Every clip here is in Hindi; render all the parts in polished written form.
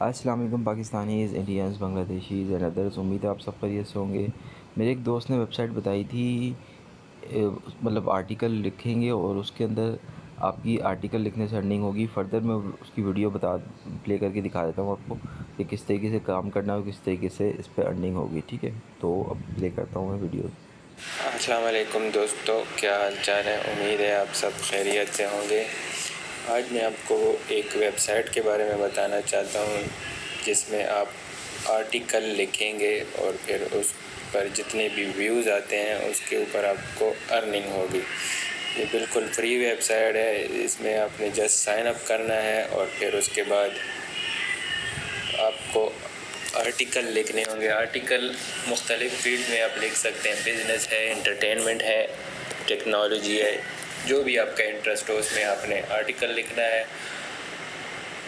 अस्सलाम वालेकुम Pakistanis, Indians, Bangladeshis and others. उम्मीद है आप सब खैरियत से होंगे। मेरे एक दोस्त ने वेबसाइट बताई थी, मतलब आर्टिकल लिखेंगे और उसके अंदर आपकी आर्टिकल लिखने से अर्निंग होगी। फ़र्दर मैं उसकी वीडियो प्ले करके दिखा देता हूँ आपको कि किस तरीके से काम करना है और किस तरीके से इस पर अर्निंग होगी। ठीक है, तो अब प्ले करता हूँ मैं वीडियो। अस्सलाम वालेकुम दोस्तों, क्या हाल चाल है। उम्मीद है आप सब खैरियत से होंगे। आज मैं आपको एक वेबसाइट के बारे में बताना चाहता हूँ जिसमें आप आर्टिकल लिखेंगे और फिर उस पर जितने भी व्यूज़ आते हैं उसके ऊपर आपको अर्निंग होगी। ये बिल्कुल फ्री वेबसाइट है। इसमें आपने जस्ट साइन अप करना है और फिर उसके बाद आपको आर्टिकल लिखने होंगे। आर्टिकल मुख्तलिफ़ फील्ड में आप लिख सकते हैं। बिज़नेस है, एंटरटेनमेंट है, टेक्नोलॉजी है, जो भी आपका इंटरेस्ट हो उसमें आपने आर्टिकल लिखना है।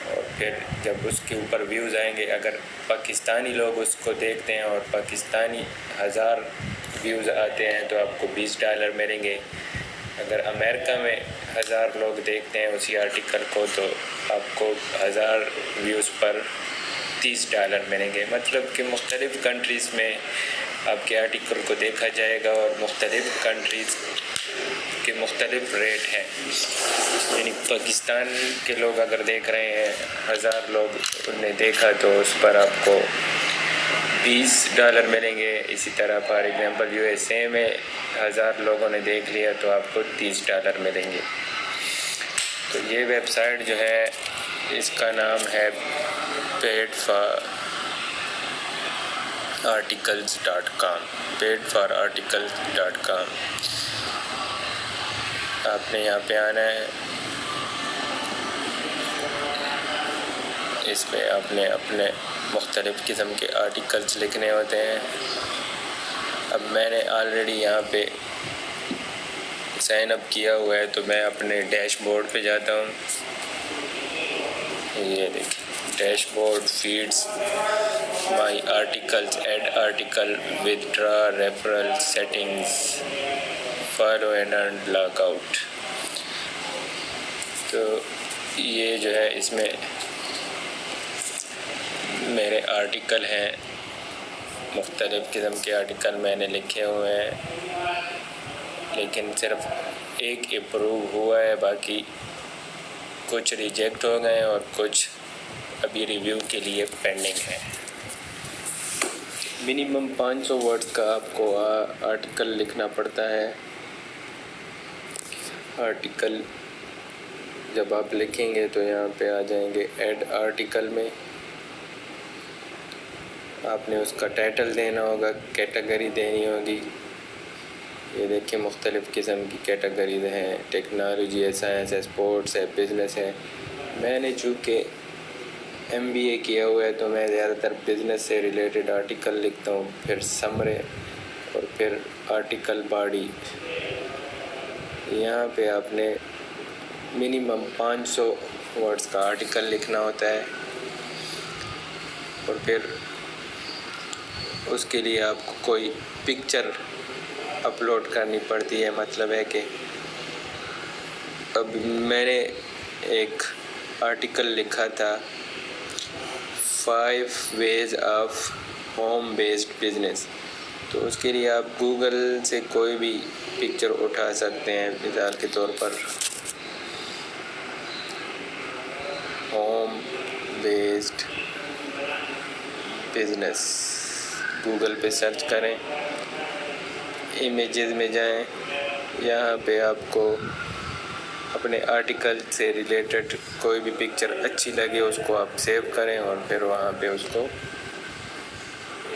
और फिर जब उसके ऊपर व्यूज़ आएंगे, अगर पाकिस्तानी लोग उसको देखते हैं और पाकिस्तानी 1000 व्यूज़ आते हैं तो आपको $20 मिलेंगे। अगर अमेरिका में 1000 लोग देखते हैं उसी आर्टिकल को तो आपको 1000 व्यूज़ पर $30 मिलेंगे। मतलब कि मुख्तलिफ़ कंट्रीज़ में आपके आर्टिकल को देखा जाएगा और मुख्तलिफ़ कंट्रीज़ के मुख्तलिफ़ रेट हैं। यानी पाकिस्तान के लोग अगर देख रहे हैं, 1000 लोग उन्होंने देखा तो उस पर आपको $20 मिलेंगे। इसी तरह फॉर एग्ज़ाम्पल USA में 1000 लोगों ने देख लिया तो आपको $30 मिलेंगे। तो ये वेबसाइट जो है इसका नाम है paidforarticles.com। आपने यहाँ पे आना है। इसमें आपने अपने मुख्तलिफ़ किस्म के आर्टिकल्स लिखने होते हैं। अब मैंने ऑलरेडी यहाँ पे साइन अप किया हुआ है तो मैं अपने डैशबोर्ड पे जाता हूँ। ये देखिए, dashboard, feeds, my articles, add article, withdraw, referral, settings, follow and earn, logout. तो ये जो है इसमें मेरे आर्टिकल हैं। मुख्तलिफ़ किस्म के आर्टिकल मैंने लिखे हुए हैं, लेकिन सिर्फ एक अप्रूव हुआ है, बाकी कुछ रिजेक्ट हो गए और कुछ अभी रिव्यू के लिए पेंडिंग है। मिनिमम 500 वर्ड्स का आपको आर्टिकल लिखना पड़ता है। आर्टिकल जब आप लिखेंगे तो यहाँ पे आ जाएंगे ऐड आर्टिकल में। आपने उसका टाइटल देना होगा, कैटेगरी देनी होगी। ये देखिए, मुख्तलिफ़ किस्म की कैटेगरीज हैं। टेक्नोलॉजी है, साइंस है, स्पोर्ट्स है, बिज़नेस है। मैंने चूँकि MBA किया हुआ है तो मैं ज़्यादातर बिज़नेस से रिलेटेड आर्टिकल लिखता हूँ, फिर समरे और फिर आर्टिकल बॉडी। यहाँ पे आपने मिनिमम 500 वर्ड्स का आर्टिकल लिखना होता है और फिर उसके लिए आपको कोई पिक्चर अपलोड करनी पड़ती है। मतलब है कि अब मैंने एक आर्टिकल लिखा था 5 ways of home based business. तो उसके लिए आप गूगल से कोई भी पिक्चर उठा सकते हैं। मिसाल के तौर पर होम बेस्ड बिजनेस गूगल पे सर्च करें, इमेजेस में जाएं। यहाँ पे आपको अपने आर्टिकल से रिलेटेड कोई भी पिक्चर अच्छी लगे उसको आप सेव करें और फिर वहाँ पे उसको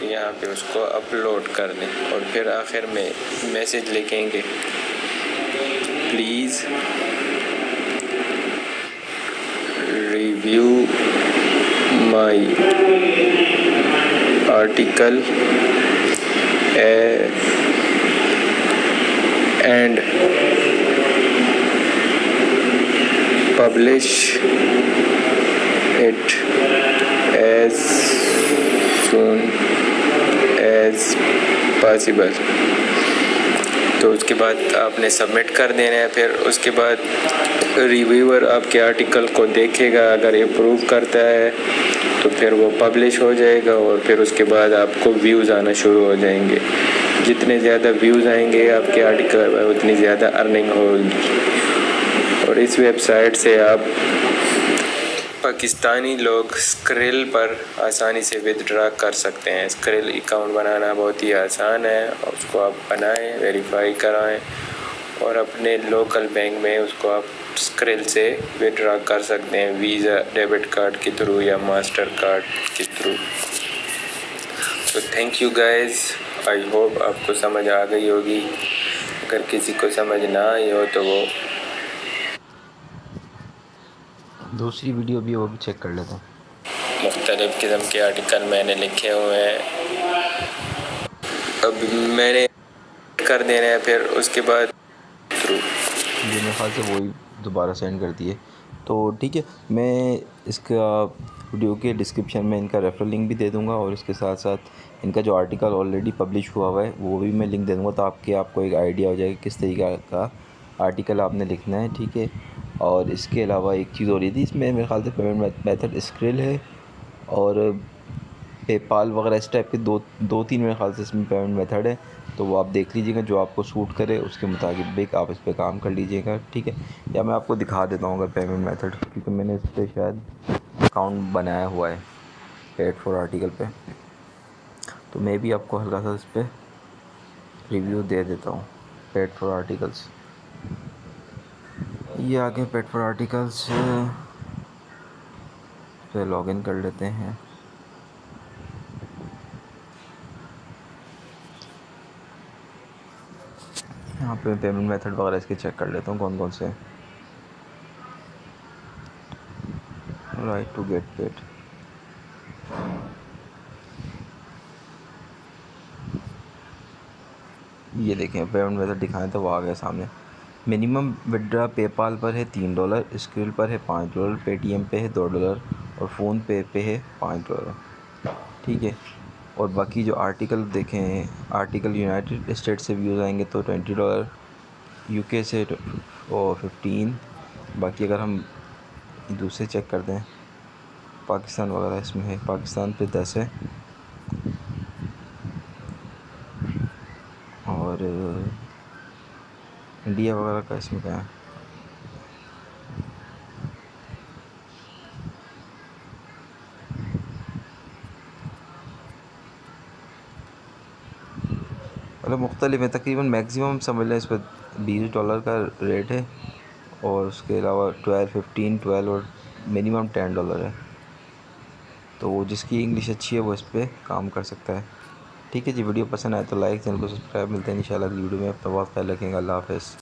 यहाँ पे उसको अपलोड कर दें और फिर आखिर में मैसेज लिखेंगे, please review my article and publish it as soon as possible। तो तो उसके बाद आपने सबमिट कर देना है। फिर उसके बाद रिव्यूअर आपके आर्टिकल को देखेगा, अगर अप्रूव करता है तो फिर वो पब्लिश हो जाएगा और फिर उसके बाद आपको व्यूज़ आना शुरू हो जाएंगे। जितने ज़्यादा व्यूज़ आएंगे आपके आर्टिकल में उतनी ज़्यादा अर्निंग होगी। और इस वेबसाइट से आप पाकिस्तानी लोग स्क्रिल पर आसानी से विदड्रा कर सकते हैं। स्क्रिल अकाउंट बनाना बहुत ही आसान है, उसको आप बनाएं, वेरीफाई कराएं और अपने लोकल बैंक में उसको आप स्क्रिल से विदड्रा कर सकते हैं, वीज़ा डेबिट कार्ड के थ्रू या मास्टर कार्ड के थ्रू। तो thank you guys, I hope आपको समझ आ गई होगी। अगर किसी को समझ ना आई हो तो वो दूसरी वीडियो भी है, वो भी चेक कर लेता हूँ। मुख्तलिफ़ किस्म के आर्टिकल मैंने लिखे हुए हैं, अब मैंने कर देना है। फिर उसके बाद थ्रू ये मेरे ख्याल से वही दोबारा सेंड कर दिए। तो ठीक है, मैं इसका वीडियो के डिस्क्रिप्शन में इनका रेफरल लिंक भी दे दूंगा और इसके साथ साथ इनका जो आर्टिकल ऑलरेडी पब्लिश हुआ है वो भी मैं लिंक दे दूंगा, तो आपको एक आइडिया हो जाएगा किस तरीके का आर्टिकल आपने लिखना है। ठीक है, और इसके अलावा एक चीज़ हो रही थी इसमें, मेरे ख्याल से पेमेंट मेथड स्क्रिल है और पेपाल वगैरह इस टाइप के दो तीन मेरे ख्याल से इसमें पेमेंट मेथड है। तो वो आप देख लीजिएगा, जो आपको सूट करे उसके मुताबिक आप इस पर काम कर लीजिएगा। ठीक है, या मैं आपको दिखा देता हूँ अगर पेमेंट मेथड, क्योंकि मैंने इस पर शायद अकाउंट बनाया हुआ है पेड फॉर आर्टिकल पे, तो मैं भी आपको हल्का सा इस पर रिव्यू दे देता हूँ। पेड फॉर आर्टिकल्स, ये आगे पेड फॉर आर्टिकल्स पे लॉगिन कर लेते हैं। यहाँ पे पेमेंट मेथड वगैरह इसके चेक कर लेता हूँ कौन कौन से हैं। राइट टू गेट पेड, ये देखें पेमेंट मेथड दिखाएं तो वो आ गया सामने। मिनिमम विड्रा पेपाल पर है $3, स्क्रिल पर है $5, पेटीएम पे है $2 और फ़ोन पे है $5। ठीक है, और बाकी जो आर्टिकल देखें, आर्टिकल यूनाइटेड स्टेट से व्यूज़ आएंगे तो $20, यूके से 15। बाकी अगर हम दूसरे चेक कर दें, पाकिस्तान वगैरह इसमें है, पाकिस्तान पे 10 है और इंडिया वगैरह का इसमें क्या है। मतलब मुख्तलिफ है, तकरीबन मैक्सिमम समझ लें इस पर $20 का रेट है और उसके अलावा 12, 15, 12 और मिनिमम $10 है। तो जिसकी इंग्लिश अच्छी है वो इस पर काम कर सकता है। ठीक है जी, वीडियो पसंद आए तो लाइक, चैनल को सब्सक्राइब। मिलते हैं इंशाल्लाह अगली वीडियो में। अपना बहुत ख्याल रखेंगे। अल्लाह हाफ़िज़।